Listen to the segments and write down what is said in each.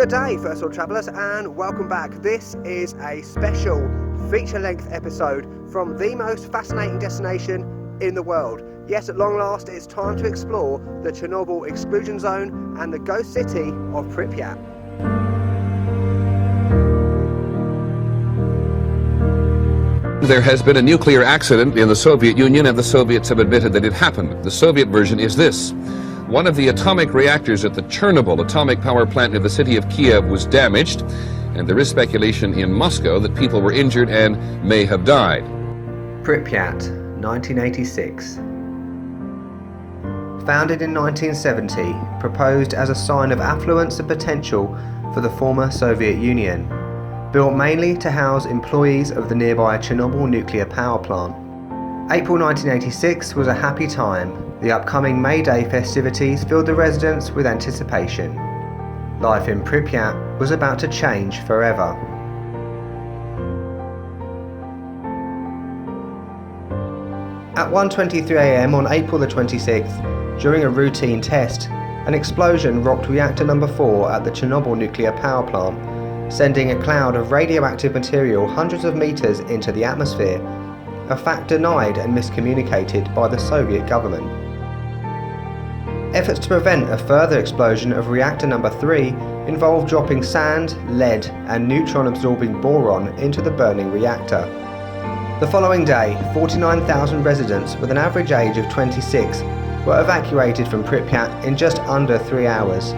Good day, first world travellers, and welcome back. This is a special feature-length episode from the most fascinating destination in the world. Yes, at long last, it's time to explore the Chernobyl exclusion zone and the ghost city of Pripyat. There has been a nuclear accident in the Soviet Union, and the Soviets have admitted that it happened. The Soviet version is this. One of the atomic reactors at the Chernobyl atomic power plant near the city of Kiev was damaged, and there is speculation in Moscow that people were injured and may have died. Pripyat, 1986. Founded in 1970, proposed as a sign of affluence and potential for the former Soviet Union. Built mainly to house employees of the nearby Chernobyl Nuclear Power Plant. April 1986 was a happy time. The upcoming May Day festivities filled the residents with anticipation. Life in Pripyat was about to change forever. At 1:23 AM on April the 26th, during a routine test, an explosion rocked reactor number 4 at the Chernobyl Nuclear Power Plant, sending a cloud of radioactive material hundreds of meters into the atmosphere, a fact denied and miscommunicated by the Soviet government. Efforts to prevent a further explosion of reactor number 3 involved dropping sand, lead and neutron-absorbing boron into the burning reactor. The following day, 49,000 residents with an average age of 26 were evacuated from Pripyat in just under 3 hours.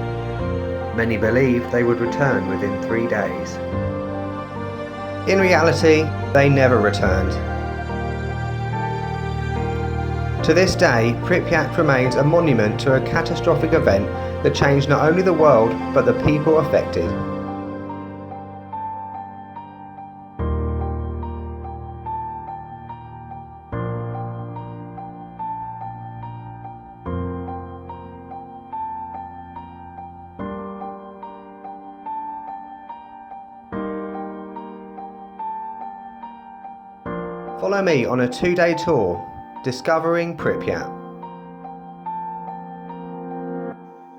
Many believed they would return within 3 days. In reality, they never returned. To this day, Pripyat remains a monument to a catastrophic event that changed not only the world, but the people affected. Follow me on a 2-day tour, discovering Pripyat.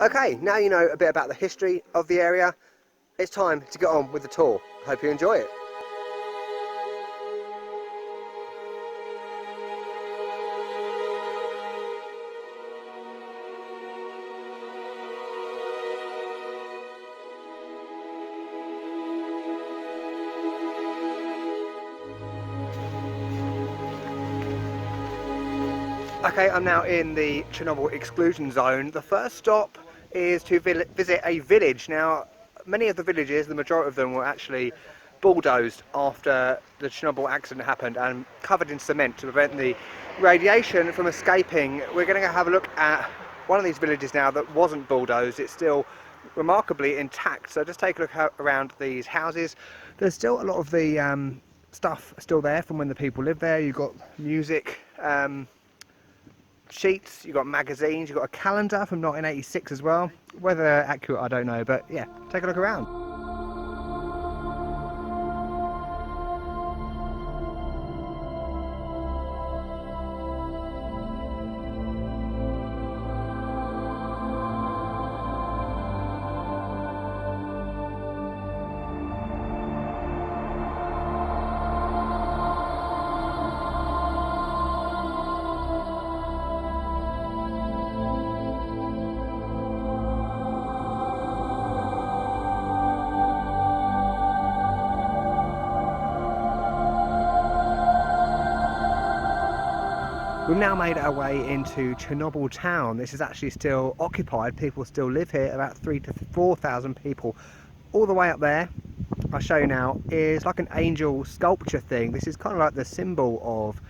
Okay, now you know a bit about the history of the area. It's time to get on with the tour. Hope you enjoy it. Okay, I'm now in the Chernobyl exclusion zone. The first stop is to visit a village. Now, many of the villages, the majority of them, were actually bulldozed after the Chernobyl accident happened and covered in cement to prevent the radiation from escaping. We're going to go have a look at one of these villages now that wasn't bulldozed. It's still remarkably intact. So just take a look around these houses. There's still a lot of the stuff still there from when the people lived there. You've got music, sheets, you've got magazines, you've got a calendar from 1986 as well. Whether they're accurate, I don't know, but yeah, take a look around. We've now made our way into Chernobyl town. This is actually still occupied. People still live here, about 3,000 to 4,000 people. All the way up there, I'll show you now, is like an angel sculpture thing. This is kind of like the symbol of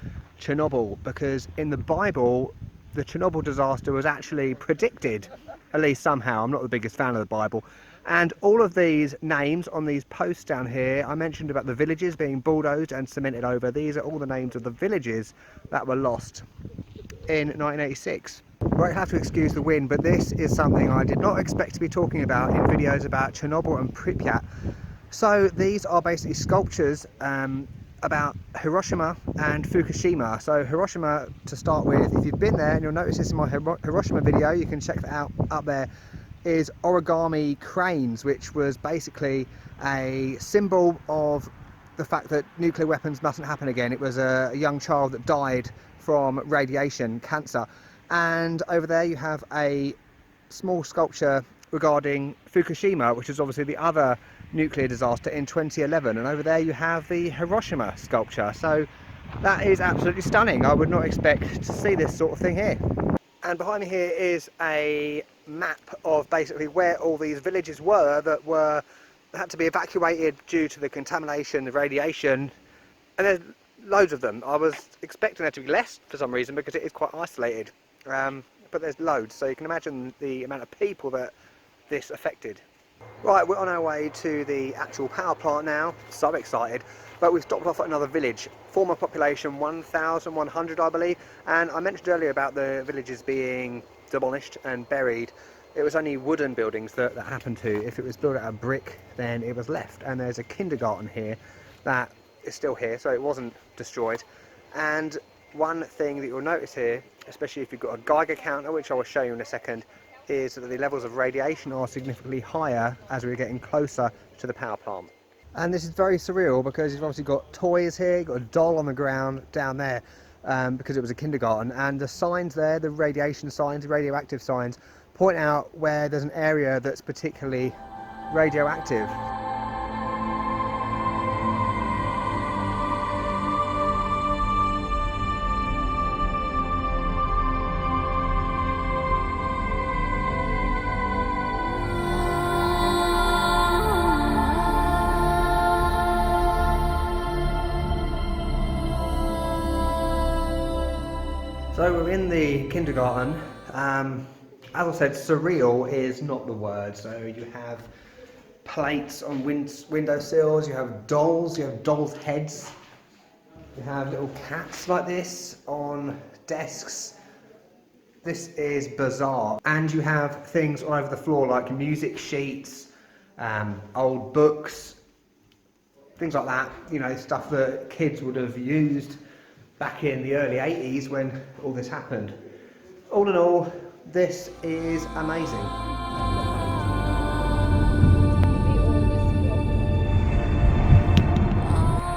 Chernobyl, because in the Bible, the Chernobyl disaster was actually predicted, at least somehow. I'm not the biggest fan of the Bible. And all of these names on these posts down here, I mentioned about the villages being bulldozed and cemented over. These are all the names of the villages that were lost in 1986. Right, I have to excuse the wind, but this is something I did not expect to be talking about in videos about Chernobyl and Pripyat. So these are basically sculptures about Hiroshima and Fukushima. So Hiroshima, to start with, if you've been there, and you'll notice this in my Hiroshima video, you can check that out up there. is origami cranes, which was basically a symbol of the fact that nuclear weapons mustn't happen again. It was a young child that died from radiation, cancer. And over there you have a small sculpture regarding Fukushima, which is obviously the other nuclear disaster in 2011. And over there you have the Hiroshima sculpture. So that is absolutely stunning. I would not expect to see this sort of thing here. And behind me here is a map of basically where all these villages were that had to be evacuated due to the contamination, the radiation, and there's loads of them. I was expecting there to be less for some reason because it is quite isolated, but there's loads, so you can imagine the amount of people that this affected. Right, we're on our way to the actual power plant now. So excited. But we've stopped off at another village. Former population 1,100, I believe. And I mentioned earlier about the villages being demolished and buried. It was only wooden buildings that happened to. If it was built out of brick, then it was left. And there's a kindergarten here that is still here, so it wasn't destroyed. And one thing that you'll notice here, especially if you've got a Geiger counter, which I will show you in a second, is that the levels of radiation are significantly higher as we're getting closer to the power plant. And this is very surreal because you've obviously got toys here, you've got a doll on the ground down there because it was a kindergarten, and the signs there, the radiation signs, the radioactive signs, point out where there's an area that's particularly radioactive. So we're in the kindergarten. As I said, surreal is not the word. So you have plates on windowsills, you have dolls heads, you have little cats like this on desks. This is bizarre. And you have things all over the floor like music sheets, old books, things like that, you know, stuff that kids would have used back in the early 80s when all this happened. All in all, this is amazing.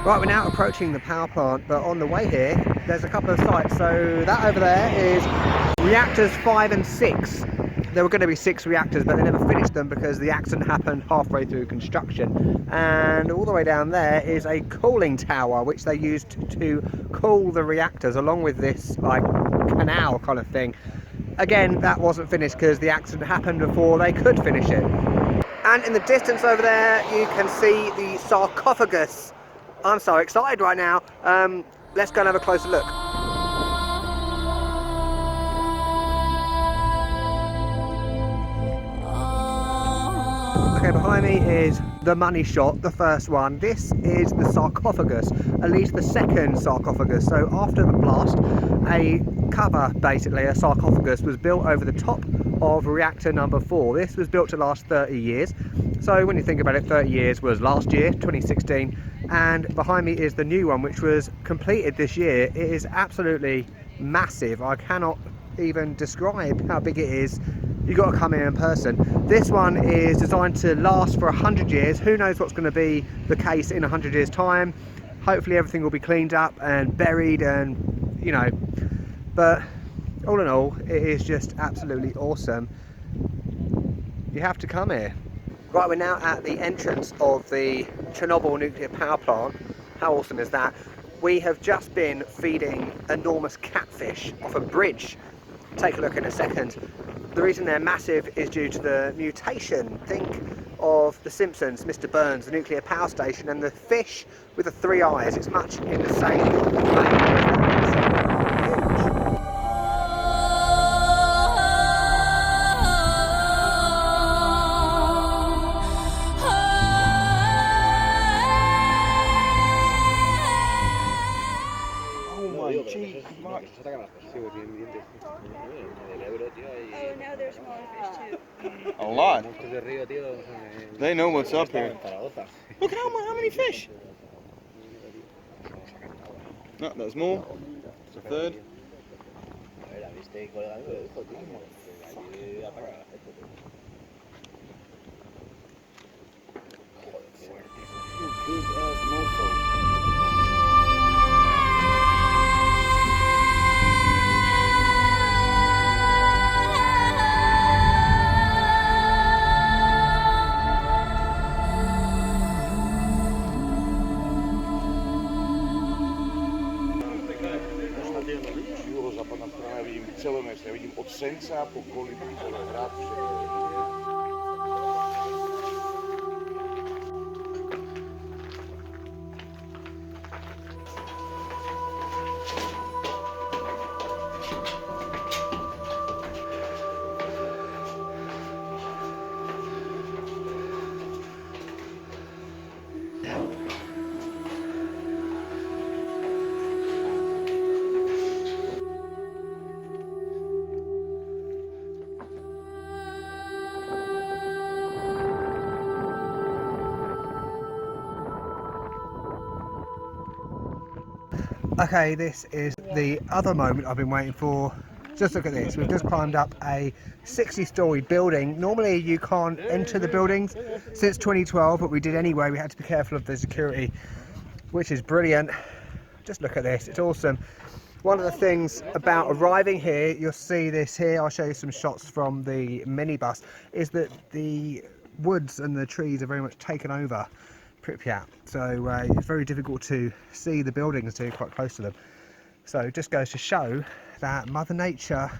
Right, we're now approaching the power plant, but on the way here, there's a couple of sites. So that over there is reactors 5 and 6. There were going to be 6 reactors, but they never finished them because the accident happened halfway through construction. And all the way down there is a cooling tower, which they used to cool the reactors, along with this like canal kind of thing. Again, that wasn't finished because the accident happened before they could finish it. And in the distance over there, you can see the sarcophagus. I'm so excited right now. Let's go and have a closer look. Okay, behind me is the money shot, the first one. This is the sarcophagus, at least the second sarcophagus. So after the blast, a cover, basically a sarcophagus, was built over the top of reactor number 4. This was built to last 30 years. So when you think about it, 30 years was last year, 2016. And behind me is the new one, which was completed this year. It is absolutely massive. I cannot even describe how big it is. You've got to come in person. This one is designed to last for 100 years. Who knows what's going to be the case in 100 years time. Hopefully everything will be cleaned up and buried and, you know, but all in all, it is just absolutely awesome. You have to come here. Right, we're now at the entrance of the Chernobyl Nuclear Power Plant. How awesome is that? We have just been feeding enormous catfish off a bridge. Take a look in a second. The reason they're massive is due to the mutation. Think of The Simpsons, Mr. Burns, the nuclear power station, and the fish with the 3 eyes. It's much in the same vein. Oh, now there's smaller fish too. A lot. They know what's up here. Look how many fish. No, there's more. There's a third. big ass mofo. Jihozápadná strana, ja vidím celé mesto, ja vidím od Senca po Kolín, celé hrad, všetko. Okay, this is the other moment I've been waiting for. Just look at this, we've just climbed up a 60-storey building. Normally you can't enter the buildings since 2012, but we did anyway. We had to be careful of the security, which is brilliant. Just look at this, it's awesome. One of the things about arriving here, you'll see this here, I'll show you some shots from the minibus, is that the woods and the trees are very much taken over Pripyat, so it's very difficult to see the buildings until you're quite close to them. So it just goes to show that Mother Nature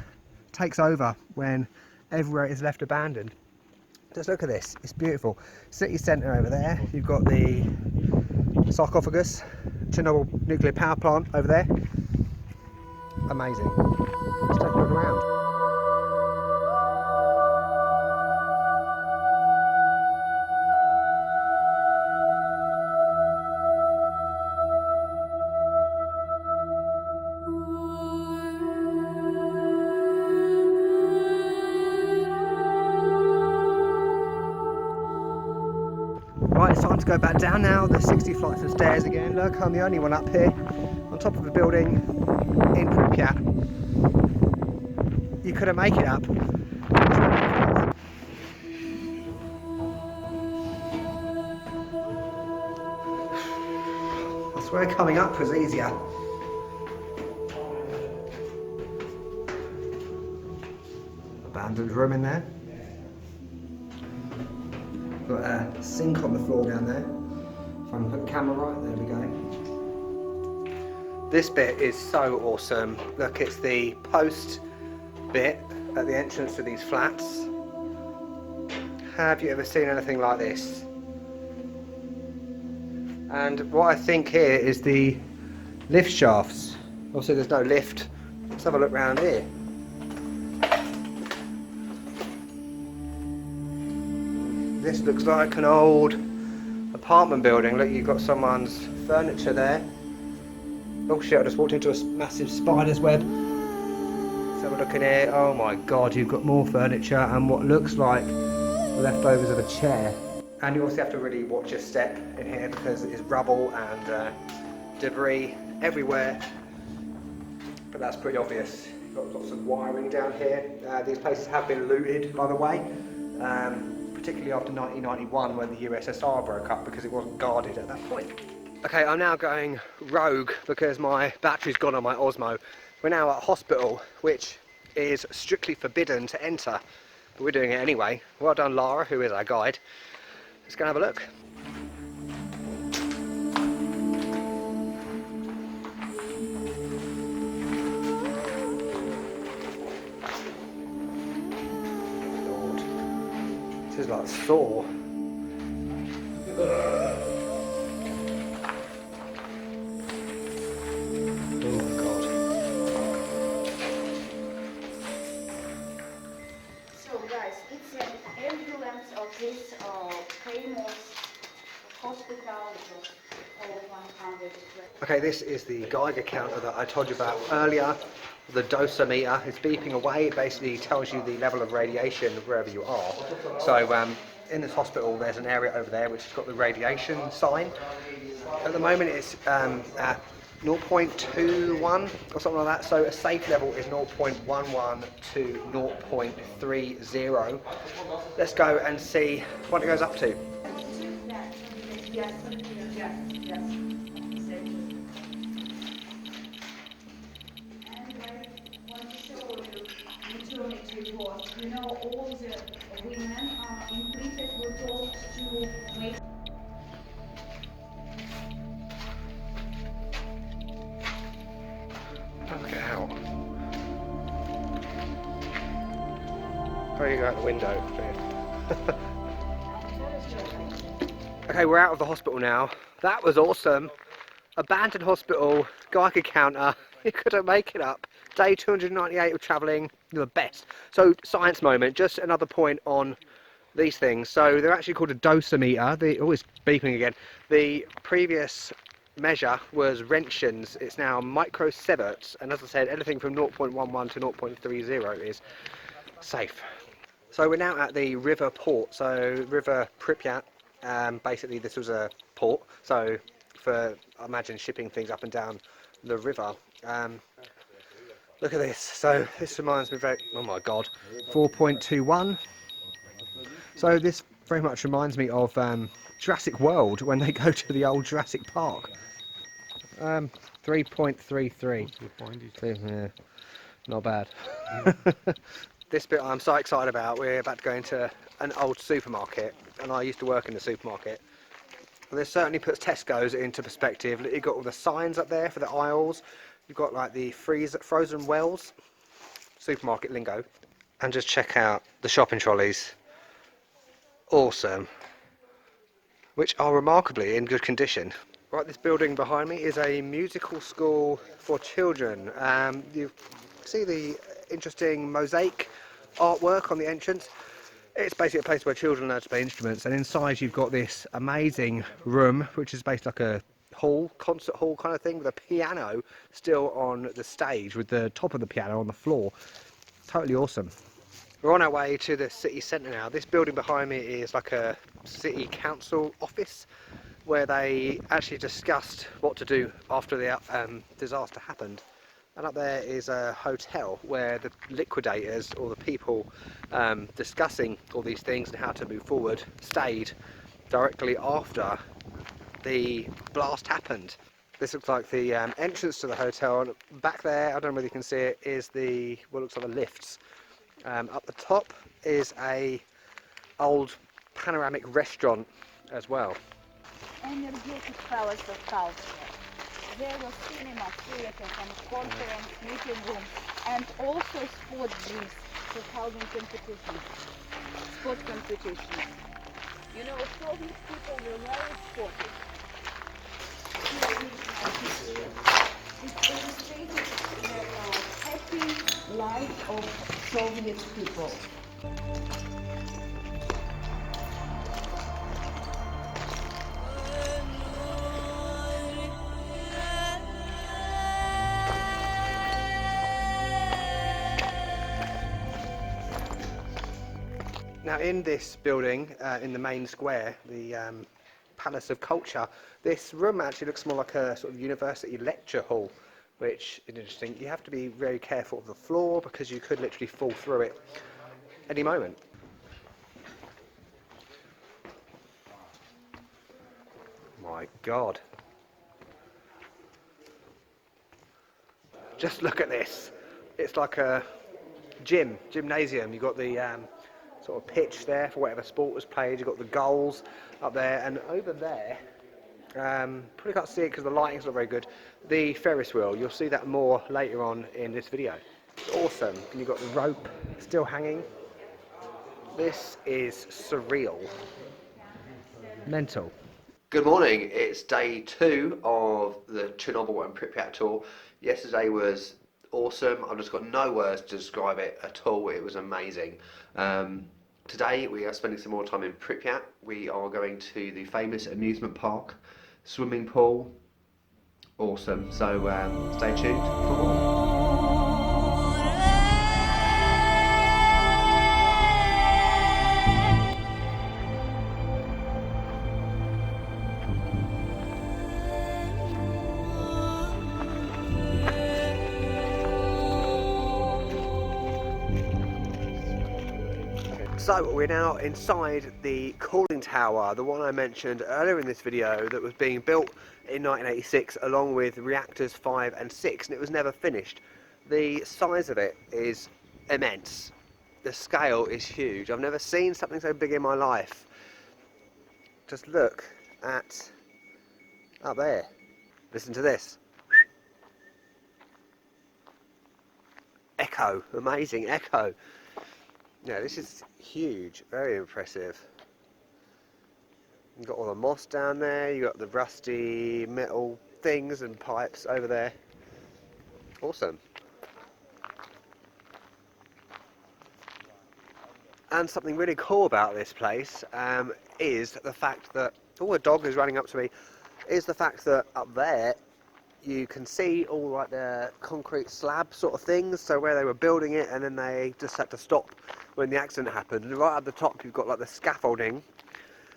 takes over when everywhere is left abandoned. Just look at this, it's beautiful. City centre over there, you've got the sarcophagus, Chernobyl Nuclear Power Plant over there. Amazing. Let's take a look around. Right, it's time to go back down now. There's 60 flights of stairs again. Look, I'm the only one up here on top of a building in Pripyat. You couldn't make it up. I swear coming up was easier. Abandoned room in there. Got a sink on the floor down there. If I can put the camera right, there we go. This bit is so awesome. Look, it's the post bit at the entrance to these flats. Have you ever seen anything like this? And what I think here is the lift shafts. Obviously there's no lift. Let's have a look around here. This looks like an old apartment building. Look, you've got someone's furniture there. Oh shit, I just walked into a massive spider's web. Let's have a look in here. Oh my god, you've got more furniture and what looks like leftovers of a chair. And you also have to really watch your step in here because it is rubble and debris everywhere. But that's pretty obvious. You've got lots of wiring down here. These places have been looted, by the way. Particularly after 1991 when the USSR broke up because it wasn't guarded at that point. Okay, I'm now going rogue because my battery's gone on my Osmo. We're now at a hospital which is strictly forbidden to enter, but we're doing it anyway. Well done Lara, who is our guide. Let's go and have a look. This is like Thor. Oh my god. So guys, it's an ambulance of this famous hospital which was over 100. Okay, this is the Geiger counter that I told you about earlier. The dosimeter is beeping away. It basically tells you the level of radiation wherever you are. So in this hospital there's an area over there which has got the radiation sign. At the moment it's at 0.21 or something like that, so a safe level is 0.11 to 0.30. Let's go and see what it goes up to. Probably go out the window. Okay, we're out of the hospital now. That was awesome. Abandoned hospital, guy could counter, he couldn't make it up. Day 298 of travelling, the best. So, science moment, just another point on these things. So, they're actually called a dosimeter. Oh, it's beeping again. The previous measure was Roentgens. It's now microsieverts, and as I said, anything from 0.11 to 0.30 is safe. So we're now at the river port, so River Pripyat. Basically this was a port, so for, I imagine, shipping things up and down the river. Look at this, so this reminds me very, oh my god, 4.21. So this very much reminds me of Jurassic World when they go to the old Jurassic Park. 3.33. Yeah, not bad. This bit I'm so excited about. We're about to go into an old supermarket, and I used to work in the supermarket. And this certainly puts Tesco's into perspective. You've got all the signs up there for the aisles. You've got like the frozen wells, supermarket lingo. And just check out the shopping trolleys. Awesome. Which are remarkably in good condition. Right, this building behind me is a musical school for children. You see the interesting mosaic artwork on the entrance. It's basically a place where children learn to play instruments, and inside you've got this amazing room which is basically like a hall, concert hall kind of thing, with a piano still on the stage with the top of the piano on the floor. Totally awesome. We're on our way to the city centre now. This building behind me is like a city council office where they actually discussed what to do after the disaster happened. And up there is a hotel where the liquidators, or the people discussing all these things and how to move forward, stayed directly after the blast happened. This looks like the entrance to the hotel, and back there, I don't know whether you can see it, is what looks like the lifts. Up the top is a old panoramic restaurant as well. Energetic palace of culture. There was cinema, theatres and conference meeting rooms, and also sport gyms for holding competitions. Sport competitions. You know, Soviet people were very sporty. It illustrated the happy life of Soviet people. Now in this building, in the main square, the Palace of Culture, this room actually looks more like a sort of university lecture hall, which is interesting. You have to be very careful of the floor because you could literally fall through it any moment. My God. Just look at this. It's like a gymnasium. You've got the sort of pitch there for whatever sport was played. You've got the goals up there, and over there, probably can't see it because the lighting's not very good, the Ferris wheel. You'll see that more later on in this video. It's awesome. And you've got the rope still hanging. This is surreal. Mental. Good morning. It's day 2 of the Chernobyl and Pripyat tour. Yesterday was awesome. I've just got no words to describe it at all. It was amazing. Today we are spending some more time in Pripyat. We are going to the famous amusement park, swimming pool. Awesome. So stay tuned for more. So we're now inside the cooling tower, the one I mentioned earlier in this video that was being built in 1986 along with reactors 5 and 6, and it was never finished. The size of it is immense. The scale is huge. I've never seen something so big in my life. Just look at up there. Listen to this. Echo, amazing echo. Yeah, this is huge, very impressive. You've got all the moss down there, you've got the rusty metal things and pipes over there. Awesome. And something really cool about this place is the fact that, oh, a dog is running up to me, is the fact that up there you can see all like the concrete slab sort of things, so where they were building it and then they just had to stop when the accident happened. And right at the top you've got like the scaffolding,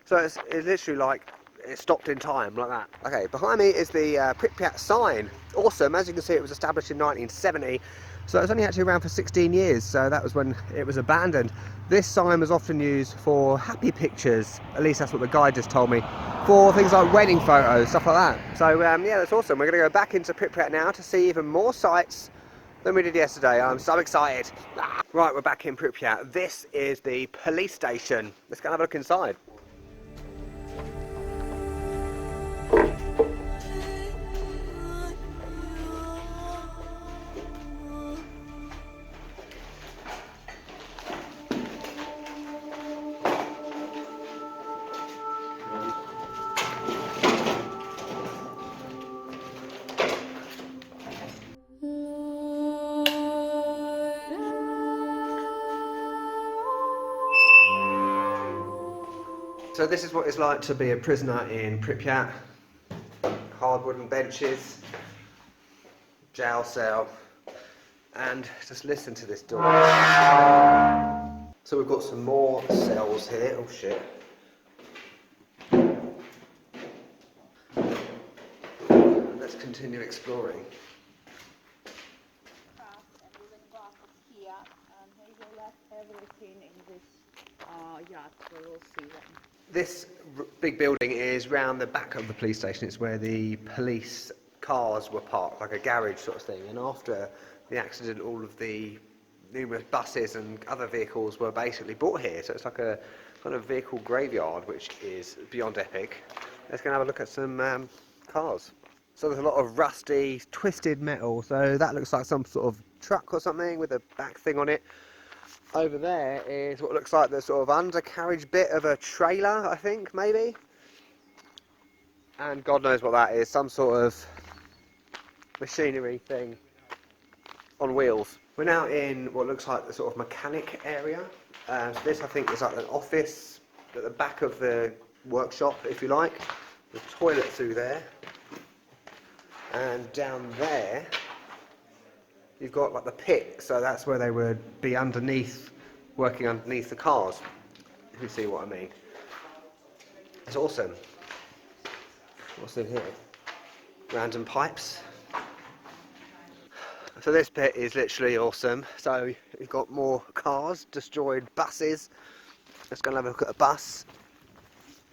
so it's literally like it stopped in time like that. Okay, behind me is the Pripyat sign. Awesome. As you can see, it was established in 1970, so it was only actually around for 16 years, so that was when it was abandoned. This sign was often used for happy pictures, at least that's what the guide just told me, for things like wedding photos, stuff like that. So yeah, that's awesome. We're going to go back into Pripyat now to see even more sights than we did yesterday. I'm so excited. Right, we're back in Pripyat. This is the police station. Let's go and have a look inside. So this is what it's like to be a prisoner in Pripyat. Hard wooden benches, jail cell, and just listen to this door. So we've got some more cells here. Oh shit. Let's continue exploring. Here, and they will left everything in this yacht, so we'll see them. This big building is round the back of the police station. It's where the police cars were parked, like a garage sort of thing. And after the accident, all of the numerous buses and other vehicles were basically brought here. So it's like a kind of vehicle graveyard, which is beyond epic. Let's go and have a look at some cars. So there's a lot of rusty, twisted metal. So that looks like some sort of truck or something with a back thing on it. Over there is what looks like the sort of undercarriage bit of a trailer, I think, maybe. And God knows what that is, some sort of machinery thing on wheels. We're now in what looks like the sort of mechanic area. So this, I think, is like an office at the back of the workshop, if you like. The toilet through there. And down there, you've got like the pit, so that's where they would be underneath, working underneath the cars, if you see what I mean. It's awesome. What's in here? Random pipes. So this bit is literally awesome. So you've got more cars, destroyed buses. Let's go and have a look at a bus.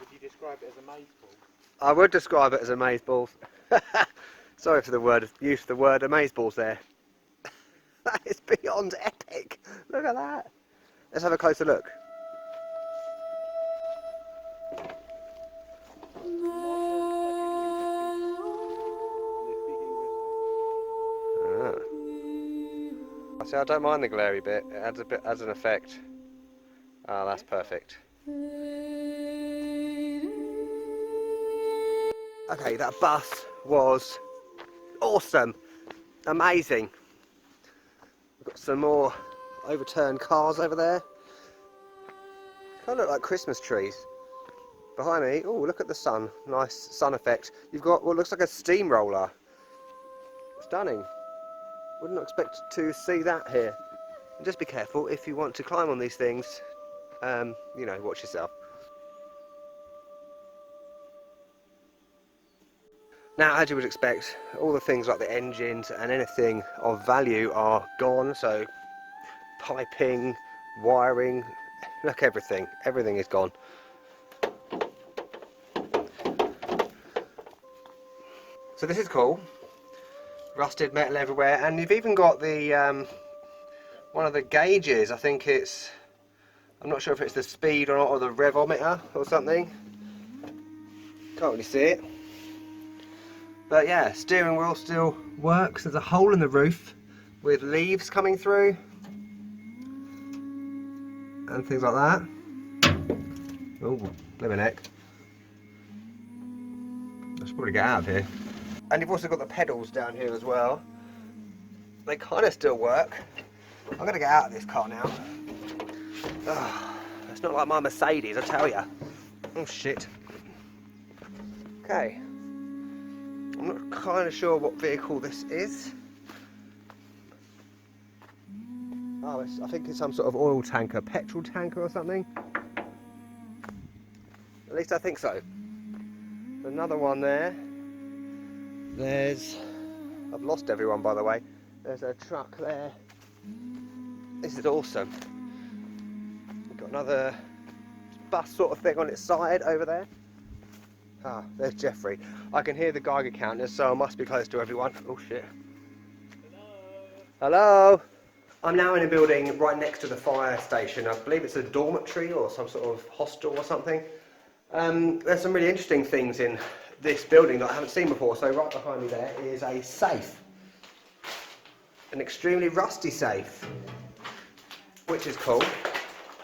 Would you describe it as a maze ball? I would describe it as amazeballs. Sorry for the use of the word amazeballs there. That is beyond epic. Look at that. Let's have a closer look. See, I don't mind the glary bit. It adds an effect. Ah, that's perfect. Okay, that bus was awesome, amazing. We've got some more overturned cars over there. Kind of look like Christmas trees. Behind me, oh, look at the sun. Nice sun effect. You've got what looks like a steamroller. Stunning. Wouldn't expect to see that here. And just be careful if you want to climb on these things. You know, watch yourself. Now, as you would expect, all the things like the engines and anything of value are gone. So, piping, wiring, look, everything is gone. So this is cool. Rusted metal everywhere, and you've even got the one of the gauges. I think it's, I'm not sure if it's the speed or not, or the revometer or something. Can't really see it. But yeah, steering wheel still works. There's a hole in the roof with leaves coming through. and things like that. Oh, let me neck. I should probably get out of here. And you've also got the pedals down here as well. They kind of still work. I'm going to get out of this car now. Oh, it's not like my Mercedes, I tell ya. Oh shit. Okay. I'm not kind of sure what vehicle this is. Oh, I think it's some sort of oil tanker, petrol tanker or something. At least I think so. Another one there. I've lost everyone by the way. There's a truck there. This is awesome. We've got another bus sort of thing on its side over there. Ah, there's Jeffrey. I can hear the Geiger counters, so I must be close to everyone. Oh shit. Hello. I'm now in a building right next to the fire station. I believe it's a dormitory or some sort of hostel or something. There's some really interesting things in this building that I haven't seen before. So right behind me there is a safe. An extremely rusty safe, which is cool.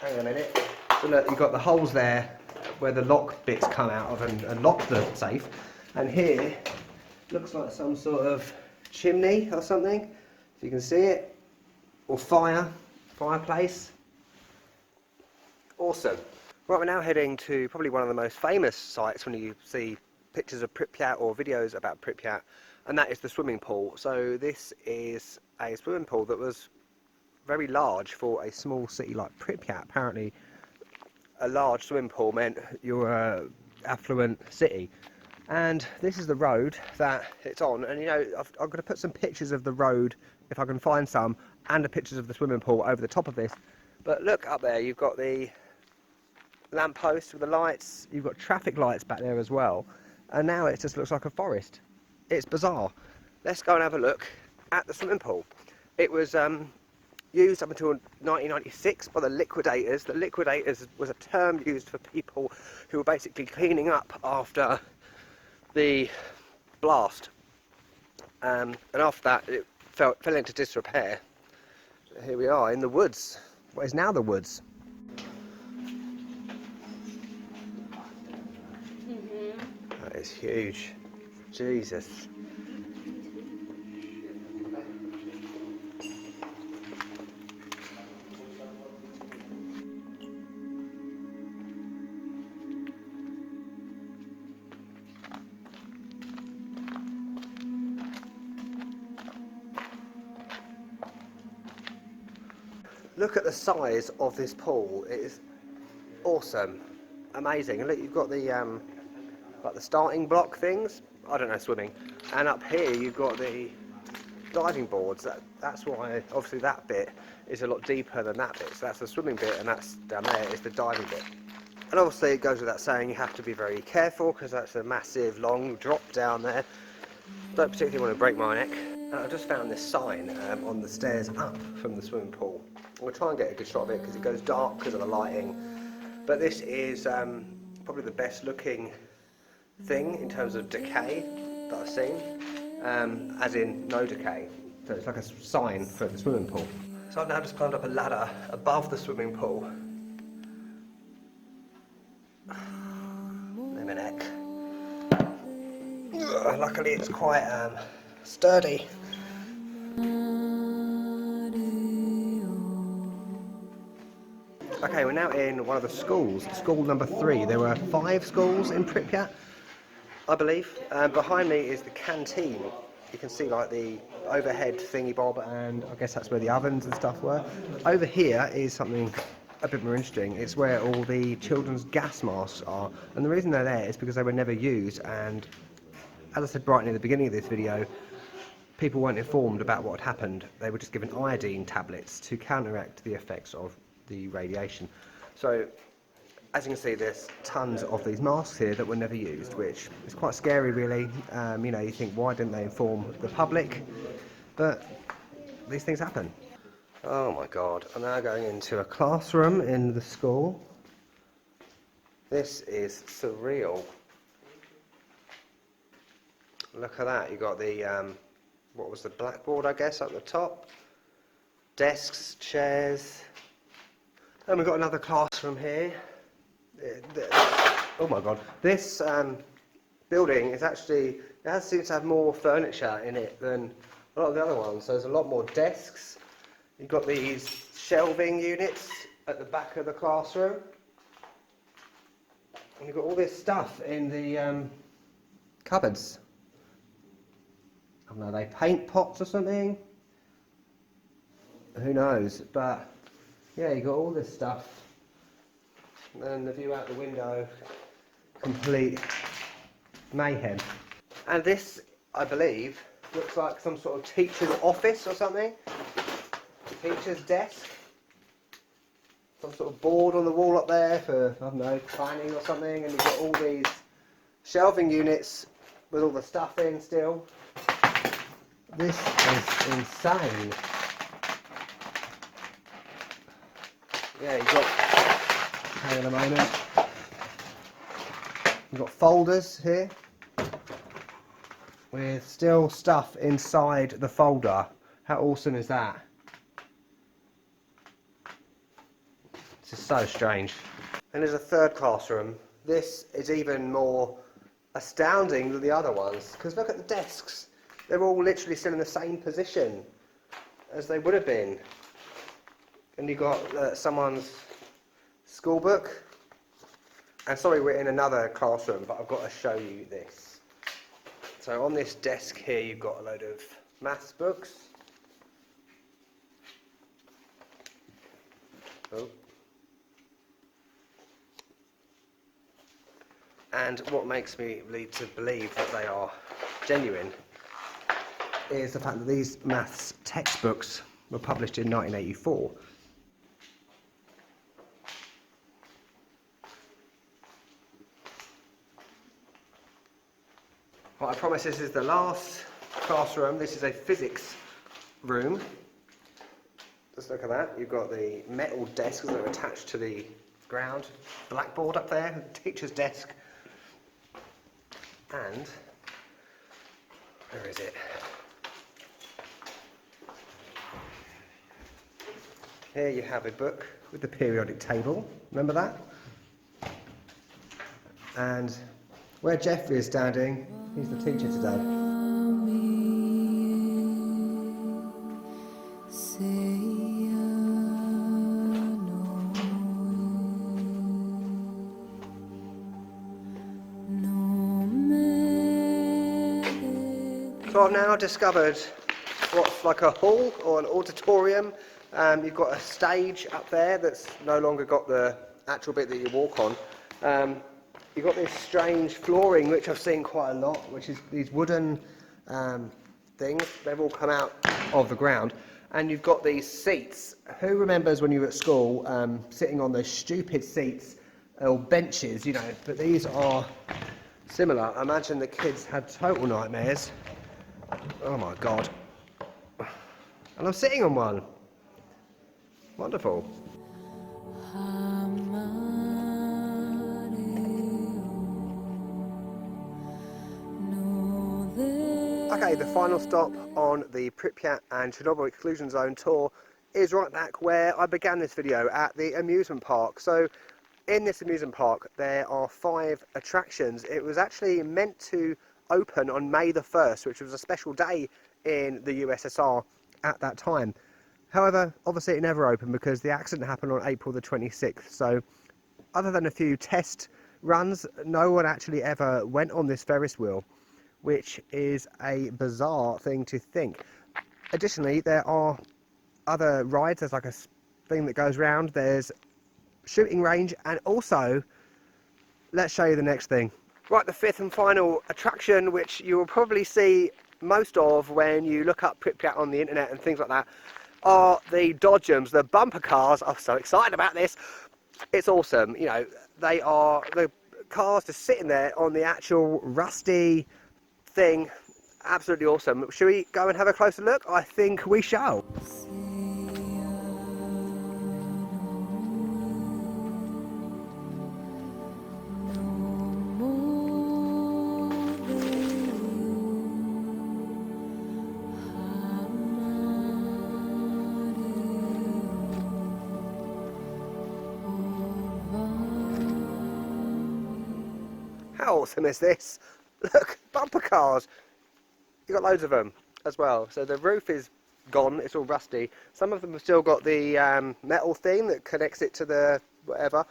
Hang on a minute. So look, you've got the holes there where the lock bits come out of and lock the safe. And here, looks like some sort of chimney or something, if you can see it. Or fireplace. Awesome. Right, we're now heading to probably one of the most famous sites when you see pictures of Pripyat or videos about Pripyat, and that is the swimming pool. So this is a swimming pool that was very large for a small city like Pripyat. Apparently a large swimming pool meant you're an affluent city. And this is the road that it's on, and you know, I'm going to put some pictures of the road if I can find some, and the pictures of the swimming pool over the top of this. But look up there, you've got the lamppost with the lights, you've got traffic lights back there as well, and now it just looks like a forest. It's bizarre. Let's go and have a look at the swimming pool. It was used up until 1996 by the liquidators. The liquidators was a term used for people who were basically cleaning up after the blast, and after that it fell into disrepair. So here we are in the woods, what is now the woods. That is huge. Jesus. Look at the size of this pool. It is awesome, amazing. And look, you've got the like the starting block things. I don't know swimming. And up here you've got the diving boards. That's why obviously that bit is a lot deeper than that bit. So that's the swimming bit, and that's down there is the diving bit. And obviously it goes without saying you have to be very careful because that's a massive long drop down there. Don't particularly want to break my neck. I just found this sign on the stairs up from the swimming pool. We'll try and get a good shot of it because it goes dark because of the lighting. But this is probably the best looking thing in terms of decay that I've seen, as in no decay. So it's like a sign for the swimming pool. So I've now just climbed up a ladder above the swimming pool. Let me neck. Luckily it's quite sturdy. Okay, we're now in one of the schools, school number 3. There were 5 schools in Pripyat, I believe. Behind me is the canteen. You can see like the overhead thingy bob, and I guess that's where the ovens and stuff were. Over here is something a bit more interesting. It's where all the children's gas masks are, and the reason they're there is because they were never used, and as I said right near the beginning of this video, people weren't informed about what had happened. They were just given iodine tablets to counteract the effects of the radiation. So as you can see, there's tons of these masks here that were never used, which is quite scary really. You know, you think, why didn't they inform the public? But these things happen. Oh my god, I'm now going into a classroom in the school. This is surreal. Look at that, you got the what was the blackboard, I guess, up the top, desks, chairs, And we've got another classroom here. Oh my god. This building is actually, it seems to have more furniture in it than a lot of the other ones. So there's a lot more desks. You've got these shelving units at the back of the classroom. And you've got all this stuff in the cupboards. I don't know, they paint pots or something? Who knows? But yeah, you've got all this stuff. And then the view out the window, complete mayhem. And this, I believe, looks like some sort of teacher's office or something. Teacher's desk. Some sort of board on the wall up there for, I don't know, planning or something. And you've got all these shelving units with all the stuff in still. This is insane. Yeah, you've got, hang on a moment. You've got folders here with still stuff inside the folder. How awesome is that? This is so strange. And there's a third classroom. This is even more astounding than the other ones, because look at the desks. They're all literally still in the same position as they would have been. And you've got someone's school book. And sorry, we're in another classroom, but I've got to show you this. So on this desk here, you've got a load of maths books. Oh. And what makes me lead to believe that they are genuine is the fact that these maths textbooks were published in 1984. Well, I promise this is the last classroom. This is a physics room. Just look at that. You've got the metal desks that are attached to the ground. Blackboard up there, teacher's desk. And, where is it? Here you have a book with the periodic table. Remember that? And where Jeffrey is standing, he's the teacher today. So I've now discovered what's like a hall or an auditorium. You've got a stage up there that's no longer got the actual bit that you walk on. You've got this strange flooring, which I've seen quite a lot, which is these wooden things. They've all come out of the ground. And you've got these seats. Who remembers when you were at school sitting on those stupid seats or benches, you know? But these are similar. I imagine the kids had total nightmares. Oh my God. And I'm sitting on one. Wonderful. Okay, the final stop on the Pripyat and Chernobyl exclusion zone tour is right back where I began this video, at the amusement park. So in this amusement park there are 5 attractions. It was actually meant to open on May the 1st, which was a special day in the USSR at that time. However, obviously it never opened because the accident happened on April the 26th. So other than a few test runs, no one actually ever went on this Ferris wheel, which is a bizarre thing to think. Additionally, there are other rides. There's like a thing that goes round. There's shooting range, and also, let's show you the next thing. Right, the 5th and final attraction, which you will probably see most of when you look up Pripyat on the internet and things like that, are the dodgems, the bumper cars. I'm so excited about this. It's awesome. You know, they are the cars just sitting there on the actual rusty thing. Absolutely awesome. Should we go and have a closer look? I think we shall. How awesome is this? Look, bumper cars. You've got loads of them as well. So the roof is gone, it's all rusty. Some of them have still got the metal thing that connects it to the whatever.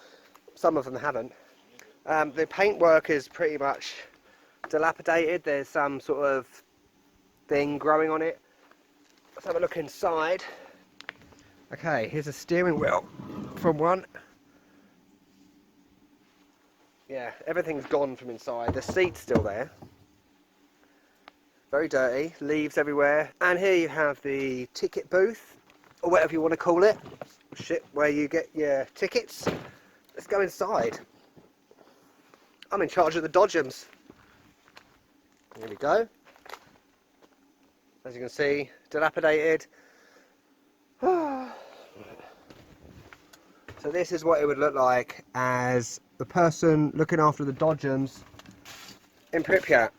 Some of them haven't. The paintwork is pretty much dilapidated. There's some sort of thing growing on it. Let's have a look inside. Okay, here's a steering wheel from one. Yeah, everything's gone from inside. The seat's still there. Very dirty, leaves everywhere. And here you have the ticket booth, or whatever you want to call it. Shit, where you get your tickets. Let's go inside. I'm in charge of the dodgems. Here we go. As you can see, dilapidated. So this is what it would look like as the person looking after the dodgems in Pripyat.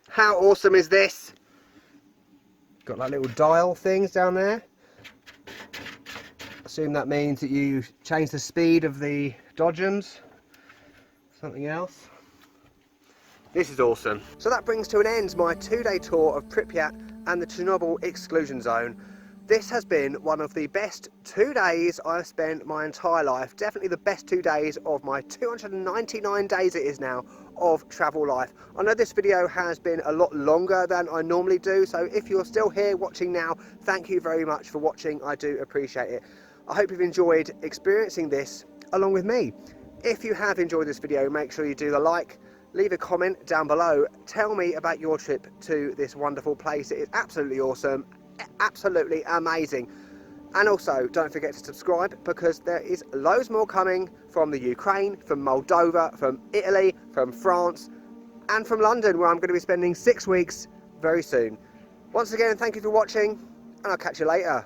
How awesome is this? Got like little dial things down there. Assume that means that you change the speed of the dodgems. Something else. This is awesome. So that brings to an end my 2-day tour of Pripyat and the Chernobyl exclusion zone. This has been one of the best 2 days I've spent my entire life. Definitely the best 2 days of my 299 days it is now of travel life. I know this video has been a lot longer than I normally do, so if you're still here watching now, thank you very much for watching. I do appreciate it. I hope you've enjoyed experiencing this along with me. If you have enjoyed this video, make sure you do the like, leave a comment down below. Tell me about your trip to this wonderful place. It is absolutely awesome, absolutely amazing. And also don't forget to subscribe, because there is loads more coming from the Ukraine, from Moldova, from Italy, from France and from London, where I'm going to be spending 6 weeks very soon. Once again, thank you for watching, and I'll catch you later.